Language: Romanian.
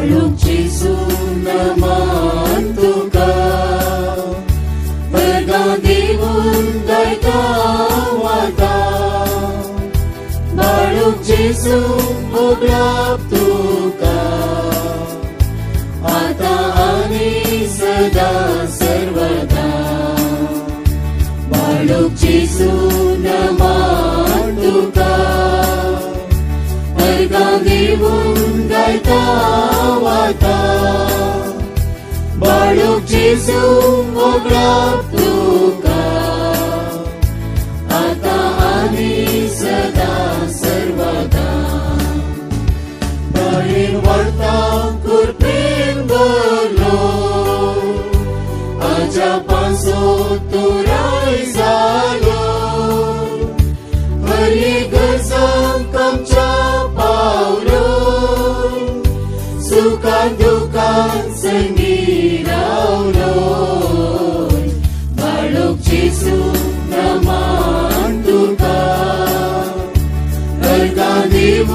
Balok Jesu naman ka, berganti undai kawata. Balok Jesu uglap tuka, ata ani sada servada. Balok Jesu naman ka, berganti undai kawata. Balok Jesu uglap tuka, ata ani sada servada. Bahin warta kurpin berlo, aja pansut turai zalo, hari gersang kam capaulo, sukan dukan sengiraulo. Balok Jesu naman ka, berganti